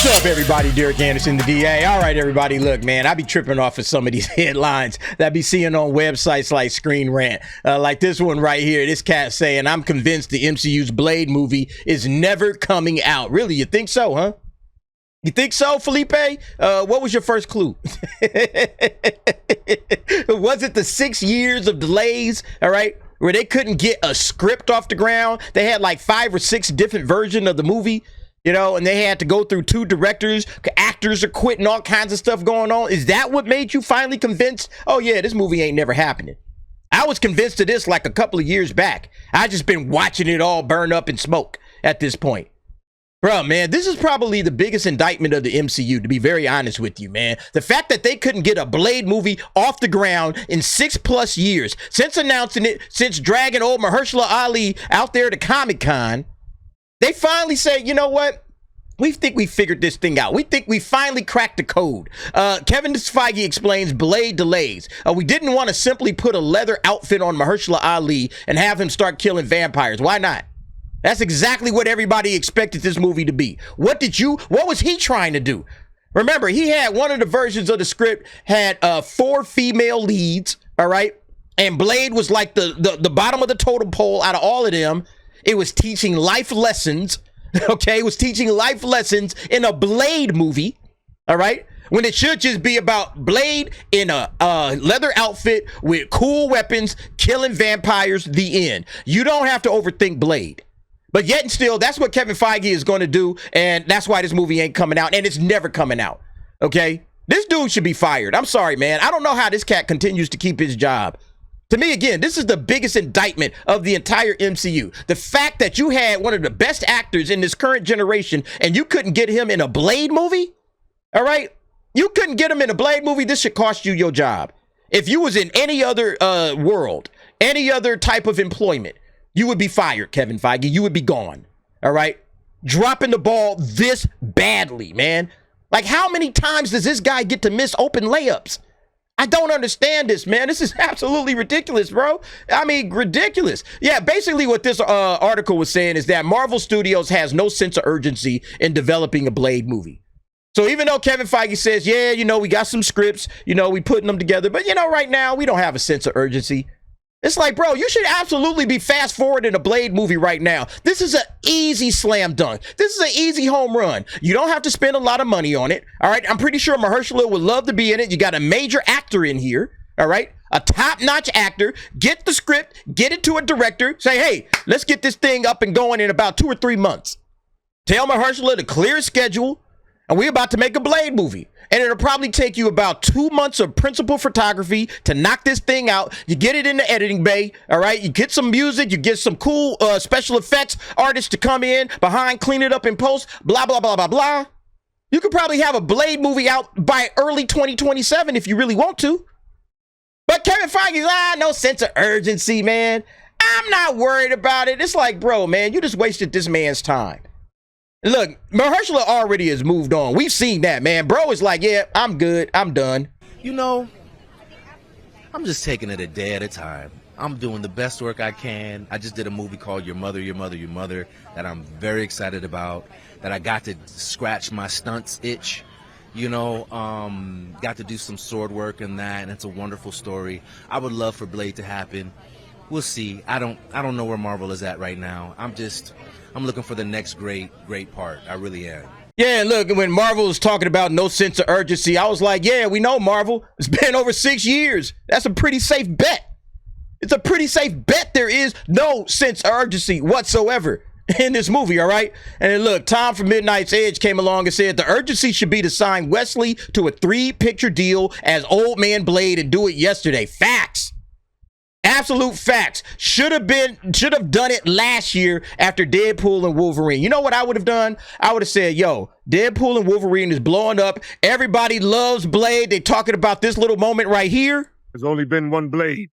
What's up, everybody? Derek Anderson, the DA. All right, everybody, look, man, I be tripping off of some of these headlines that I be seeing on websites like Screen Rant. Like this one right here, this cat saying, I'm convinced the MCU's Blade movie is never coming out. Really, you think so, huh? You think so, Felipe? What was your first clue? Was it the 6 years of delays, all right, where they couldn't get a script off the ground? They had like 5 or 6 different versions of the movie. You know, and they had to go through 2 directors, actors are quitting, all kinds of stuff going on. Is that what made you finally convinced? Oh, yeah, this movie ain't never happening. I was convinced of this like a couple of years back. I just been watching it all burn up in smoke at this point. Bro, man, this is probably the biggest indictment of the MCU, to be very honest with you, man. The fact that they couldn't get a Blade movie off the ground in 6+ years, since announcing it, since dragging old Mahershala Ali out there to Comic-Con, they finally said, you know what? We think we figured this thing out. We think we finally cracked the code. Kevin Feige explains Blade delays. We didn't want to simply put a leather outfit on Mahershala Ali and have him start killing vampires. Why not? That's exactly what everybody expected this movie to be. What was he trying to do? Remember, he had one of the versions of the script had 4 female leads, all right? And Blade was like the bottom of the totem pole out of all of them. It was teaching life lessons, okay? It was teaching life lessons in a Blade movie, all right? When it should just be about Blade in a leather outfit with cool weapons, killing vampires, the end. You don't have to overthink Blade. But yet and still, that's what Kevin Feige is going to do, and that's why this movie ain't coming out, and it's never coming out, okay? This dude should be fired. I'm sorry, man. I don't know how this cat continues to keep his job. To me, again, this is the biggest indictment of the entire MCU. The fact that you had one of the best actors in this current generation and you couldn't get him in a Blade movie, all right? You couldn't get him in a Blade movie. This should cost you your job. If you was in any other world, any other type of employment, you would be fired, Kevin Feige. You would be gone, all right? Dropping the ball this badly, man. Like, how many times does this guy get to miss open layups? I don't understand this, man. This is absolutely ridiculous, bro. I mean, ridiculous. Yeah, basically what this article was saying is that Marvel Studios has no sense of urgency in developing a Blade movie. So even though Kevin Feige says, yeah, you know, we got some scripts, you know, we putting them together, but, you know, right now we don't have a sense of urgency. It's like, bro, you should absolutely be fast forwarding a Blade movie right now. This is an easy slam dunk. This is an easy home run. You don't have to spend a lot of money on it. All right. I'm pretty sure Mahershala would love to be in it. You got a major actor in here. All right. A top-notch actor. Get the script, get it to a director. Say, hey, let's get this thing up and going in about 2 or 3 months. Tell Mahershala to clear his schedule. And we're about to make a Blade movie. And it'll probably take you about 2 months of principal photography to knock this thing out. You get it in the editing bay, all right? You get some music. You get some cool special effects artists to come in behind, clean it up in post, blah, blah, blah, blah, blah. You could probably have a Blade movie out by early 2027 if you really want to. But Kevin Feige's, no sense of urgency, man. I'm not worried about it. It's like, bro, man, you just wasted this man's time. Look, Mahershala already has moved on. We've seen that, man. Bro is like, yeah, I'm good. I'm done. You know, I'm just taking it a day at a time. I'm doing the best work I can. I just did a movie called Your Mother, Your Mother, Your Mother that I'm very excited about, that I got to scratch my stunts itch. You know, got to do some sword work in that, and it's a wonderful story. I would love for Blade to happen. We'll see. I don't know where Marvel is at right now. I'm looking for the next great part. I really am. Yeah, look, when Marvel was talking about no sense of urgency, I was like, yeah, we know, Marvel. It's been over 6 years. That's a pretty safe bet. It's a pretty safe bet there is no sense of urgency whatsoever in this movie, all right? And then look, Tom from Midnight's Edge came along and said the urgency should be to sign Wesley to a 3-picture deal as Old Man Blade and do it yesterday. Facts. Absolute facts. Should have done it last year after Deadpool and Wolverine. You know what I would have done? I would have said, yo, Deadpool and Wolverine is blowing up. Everybody loves Blade. They're talking about this little moment right here. There's only been one Blade.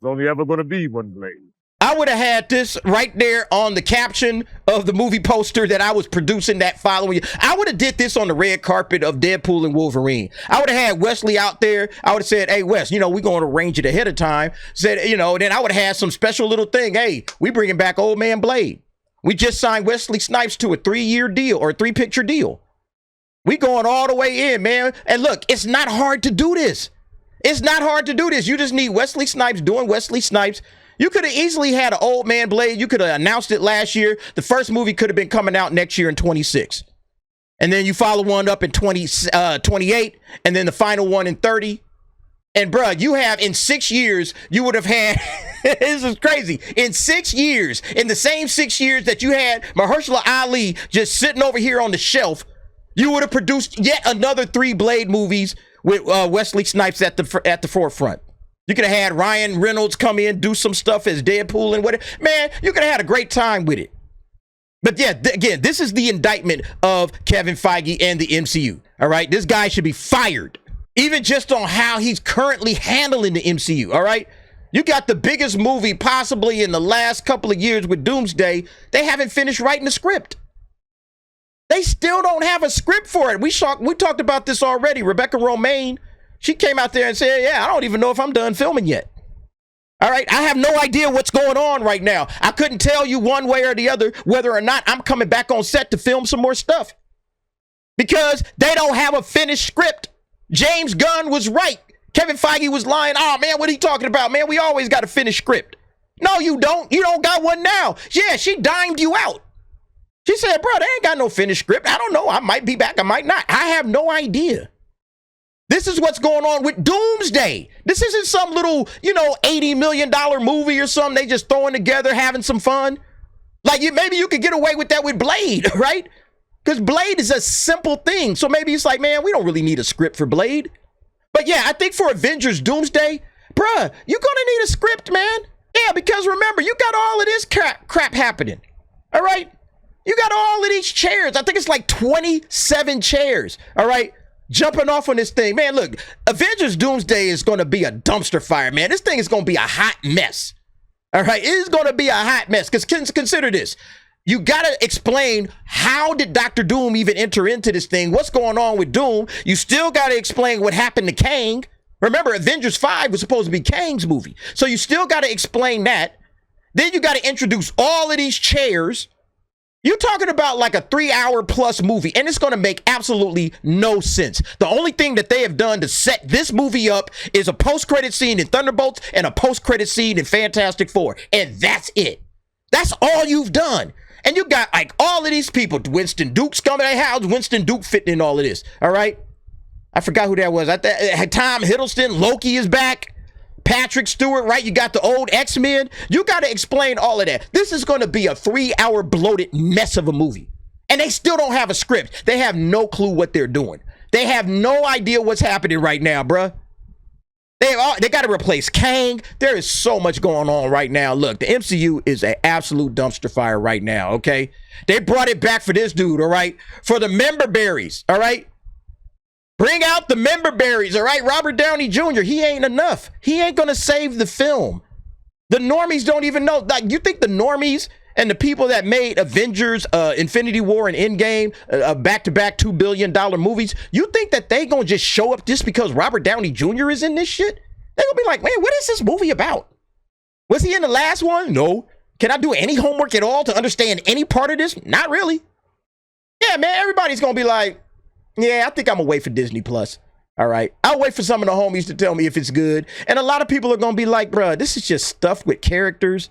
There's only ever going to be one Blade. I would have had this right there on the caption of the movie poster that I was producing that following year. I would have did this on the red carpet of Deadpool and Wolverine. I would have had Wesley out there. I would have said, hey, Wes, you know, we're going to arrange it ahead of time. Said, you know, then I would have had some special little thing. Hey, we bringing back Old Man Blade. We just signed Wesley Snipes to a 3-year deal or a 3-picture deal. We going all the way in, man. And look, it's not hard to do this. It's not hard to do this. You just need Wesley Snipes doing Wesley Snipes. You could have easily had an old man Blade. You could have announced it last year. The first movie could have been coming out next year in 26. And then you follow one up in 28, and then the final one in 30. And bruh, you have in 6 years, you would have had, this is crazy, in 6 years, in the same 6 years that you had Mahershala Ali just sitting over here on the shelf, you would have produced yet another 3 Blade movies with Wesley Snipes at the forefront. You could have had Ryan Reynolds come in, do some stuff as Deadpool and whatever. Man, you could have had a great time with it. But yeah, again, this is the indictment of Kevin Feige and the MCU. All right, this guy should be fired, even just on how he's currently handling the MCU. All right, you got the biggest movie possibly in the last couple of years with Doomsday. They haven't finished writing the script. They still don't have a script for it. We talked about this already. Rebecca Romaine, she came out there and said, yeah, I don't even know if I'm done filming yet. All right, I have no idea what's going on right now. I couldn't tell you one way or the other whether or not I'm coming back on set to film some more stuff because they don't have a finished script. James Gunn was right. Kevin Feige was lying. Oh, man, what are you talking about? Man, we always got a finished script. No, you don't. You don't got one now. Yeah, she dimed you out. She said, bro, they ain't got no finished script. I don't know. I might be back. I might not. I have no idea. This is what's going on with Doomsday. This isn't some little, $80 million movie or something they just throwing together, having some fun. Like, maybe you could get away with that with Blade, right? Because Blade is a simple thing. So maybe it's like, man, we don't really need a script for Blade. But yeah, I think for Avengers Doomsday, bruh, you're going to need a script, man. Yeah, because remember, you got all of this crap happening. All right? You got all of these chairs. I think it's like 27 chairs. All right? Jumping off on this thing. Man, look, Avengers Doomsday is going to be a dumpster fire, man. This thing is going to be a hot mess. All right? It is going to be a hot mess. Because consider this. You got to explain how did Dr. Doom even enter into this thing? What's going on with Doom? You still got to explain what happened to Kang. Remember, Avengers 5 was supposed to be Kang's movie. So you still got to explain that. Then you got to introduce all of these chairs. You're talking about like a 3-hour plus movie, and it's going to make absolutely no sense. The only thing that they have done to set this movie up is a post-credit scene in Thunderbolts and a post-credit scene in Fantastic Four, and that's it. That's all you've done. And you got like all of these people. Winston Duke's coming. How's Winston Duke fitting in all of this? All right. I forgot who that was. Tom Hiddleston. Loki is back. Patrick Stewart, right? You got the old X-Men. You got to explain all of that. This is going to be a 3-hour bloated mess of a movie. And they still don't have a script. They have no clue what they're doing. They have no idea what's happening right now, bruh. They got to replace Kang. There is so much going on right now. Look, the MCU is an absolute dumpster fire right now, okay? They brought it back for this dude, all right? For the member berries, all right? Bring out the member berries, all right? Robert Downey Jr., he ain't enough. He ain't going to save the film. The normies don't even know. Like, you think the normies and the people that made Avengers, Infinity War, and Endgame, back-to-back $2 billion movies, you think that they going to just show up just because Robert Downey Jr. is in this shit? They going to be like, man, what is this movie about? Was he in the last one? No. Can I do any homework at all to understand any part of this? Not really. Yeah, man, everybody's going to be like, yeah, I think I'm going to wait for Disney Plus. All right. I'll wait for some of the homies to tell me if it's good. And a lot of people are going to be like, bruh, this is just stuff with characters.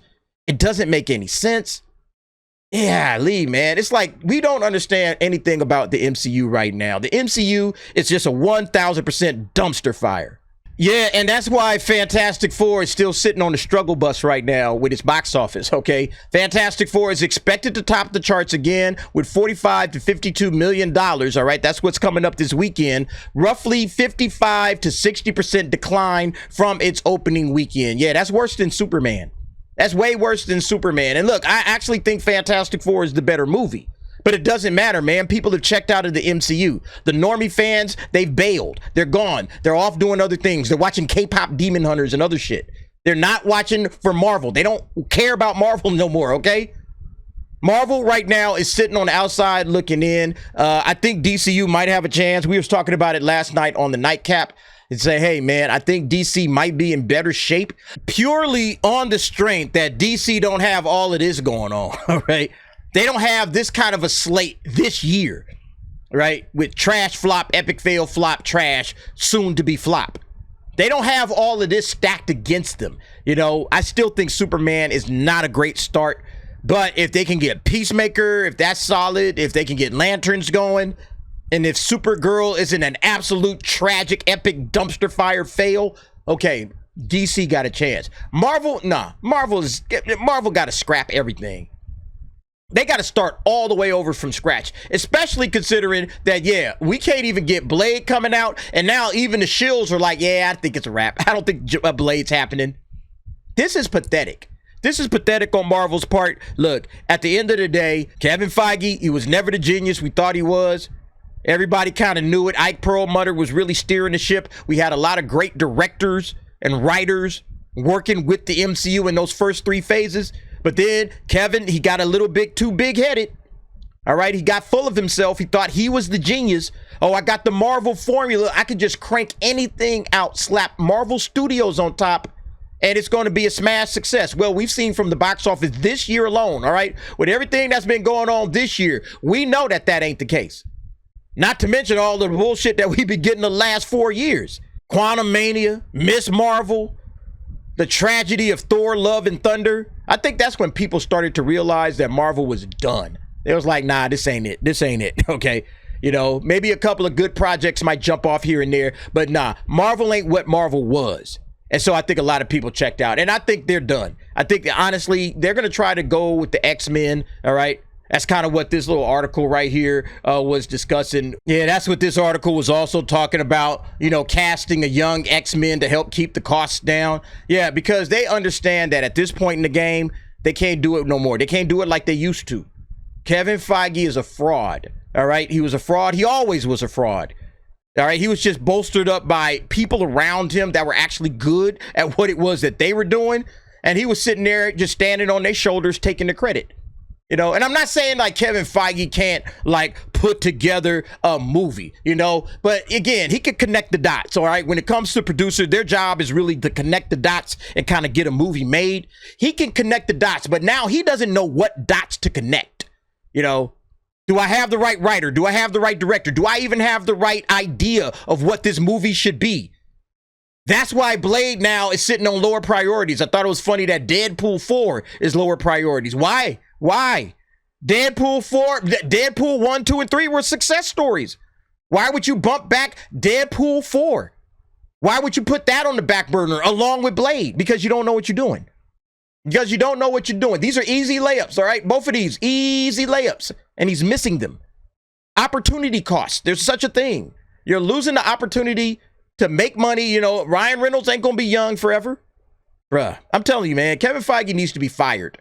It doesn't make any sense. Yeah, Lee, man. It's like we don't understand anything about the MCU right now. The MCU is just a 1,000% dumpster fire. Yeah, and that's why Fantastic Four is still sitting on the struggle bus right now with its box office, okay? Fantastic Four is expected to top the charts again with $45 to $52 million, all right? That's what's coming up this weekend. Roughly 55 to 60% decline from its opening weekend. Yeah, that's worse than Superman. That's way worse than Superman. And look, I actually think Fantastic Four is the better movie. But it doesn't matter, man. People have checked out of the MCU. The normie fans, they've bailed. They're gone. They're off doing other things. They're watching K-pop Demon Hunters and other shit. They're not watching for Marvel. They don't care about Marvel no more, okay? Marvel right now is sitting on the outside looking in. I think DCU might have a chance. We was talking about it last night on the Nightcap. And say, hey, man, I think DC might be in better shape purely on the strength that DC don't have all of this going on, all right? They don't have this kind of a slate this year. right? With trash flop, epic fail flop, trash, soon to be flop. They don't have all of this stacked against them. You know, I still think Superman is not a great start, but if they can get Peacemaker, if that's solid, if they can get Lanterns going, and if Supergirl isn't an absolute tragic, epic dumpster fire fail, okay, DC got a chance. Marvel got to scrap everything. They got to start all the way over from scratch, especially considering that, yeah, we can't even get Blade coming out. And now even the shills are like, yeah, I think it's a wrap. I don't think Blade's happening. This is pathetic. This is pathetic on Marvel's part. Look, at the end of the day, Kevin Feige, he was never the genius we thought he was. Everybody kind of knew it. Ike Perlmutter was really steering the ship. We had a lot of great directors and writers working with the MCU in those first 3 phases. But then Kevin, he got a little bit too big-headed. All right, he got full of himself. He thought he was the genius. Oh, I got the Marvel formula. I could just crank anything out, slap Marvel Studios on top, and it's going to be a smash success. Well, we've seen from the box office this year alone, all right, with everything that's been going on this year, we know that that ain't the case. Not to mention all the bullshit that we've been getting the last 4 years. Quantum Mania, Miss Marvel, the tragedy of Thor, Love and Thunder. I think that's when people started to realize that Marvel was done. It was like, nah, this ain't it. This ain't it. Okay. You know, maybe a couple of good projects might jump off here and there, but nah, Marvel ain't what Marvel was. And so I think a lot of people checked out, and I think they're done. I think honestly, they're going to try to go with the X-Men. All right. That's kind of what this little article right here was discussing. Yeah, that's what this article was also talking about, you know, casting a young X-Men to help keep the costs down. Yeah, because they understand that at this point in the game, they can't do it no more. They can't do it like they used to. Kevin Feige is a fraud, all right? He was a fraud. He always was a fraud, all right? He was just bolstered up by people around him that were actually good at what it was that they were doing, and he was sitting there just standing on their shoulders taking the credit. You know, and I'm not saying like Kevin Feige can't like put together a movie, you know, but again, he can connect the dots. All right. When it comes to producer, their job is really to connect the dots and kind of get a movie made. He can connect the dots, but now he doesn't know what dots to connect. You know, do I have the right writer? Do I have the right director? Do I even have the right idea of what this movie should be? That's why Blade now is sitting on lower priorities. I thought it was funny that Deadpool 4 is lower priorities. Why? Why? Deadpool 4, Deadpool 1, 2, and 3 were success stories. Why would you bump back Deadpool 4? Why would you put that on the back burner along with Blade? Because you don't know what you're doing. Because you don't know what you're doing. These are easy layups, all right? Both of these, easy layups. And he's missing them. Opportunity cost. There's such a thing. You're losing the opportunity to make money. You know, Ryan Reynolds ain't going to be young forever. Bruh, I'm telling you, man, Kevin Feige needs to be fired.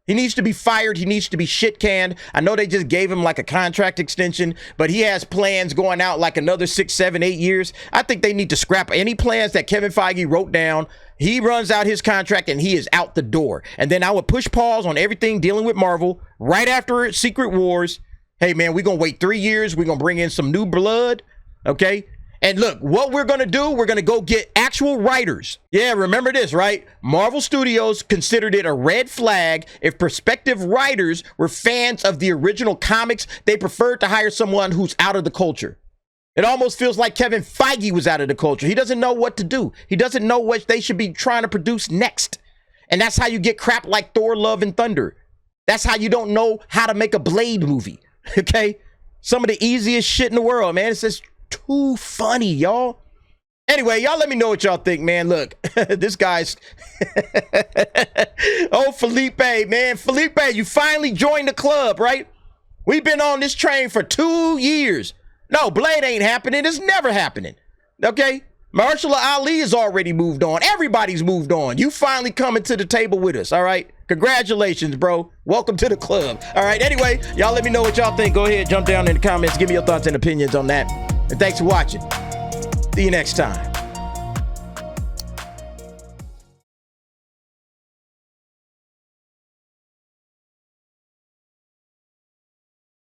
He needs to be fired. He needs to be shit canned. I know they just gave him like a contract extension, but he has plans going out like another 6, 7, 8 years. I think they need to scrap any plans that Kevin Feige wrote down. He runs out his contract and he is out the door. And then I would push pause on everything dealing with Marvel right after Secret Wars. Hey, man, we're going to wait 3 years. We're going to bring in some new blood. Okay. And look, what we're going to do, we're going to go get actual writers. Yeah, remember this, right? Marvel Studios considered it a red flag if prospective writers were fans of the original comics. They preferred to hire someone who's out of the culture. It almost feels like Kevin Feige was out of the culture. He doesn't know what to do. He doesn't know what they should be trying to produce next. And that's how you get crap like Thor, Love, and Thunder. That's how you don't know how to make a Blade movie, okay? Some of the easiest shit in the world, man. It's just too funny, y'all. Anyway, y'all let me know what y'all think, man. Look, this guy's oh, Felipe, man. Felipe, you finally joined the club, right? We've been on this train for 2 years. No, Blade ain't happening. It's never happening. Okay? Mahershala Ali has already moved on. Everybody's moved on. You finally coming to the table with us, all right? Congratulations, bro. Welcome to the club. All right, anyway, y'all let me know what y'all think. Go ahead, jump down in the comments. Give me your thoughts and opinions on that. And thanks for watching. See you next time.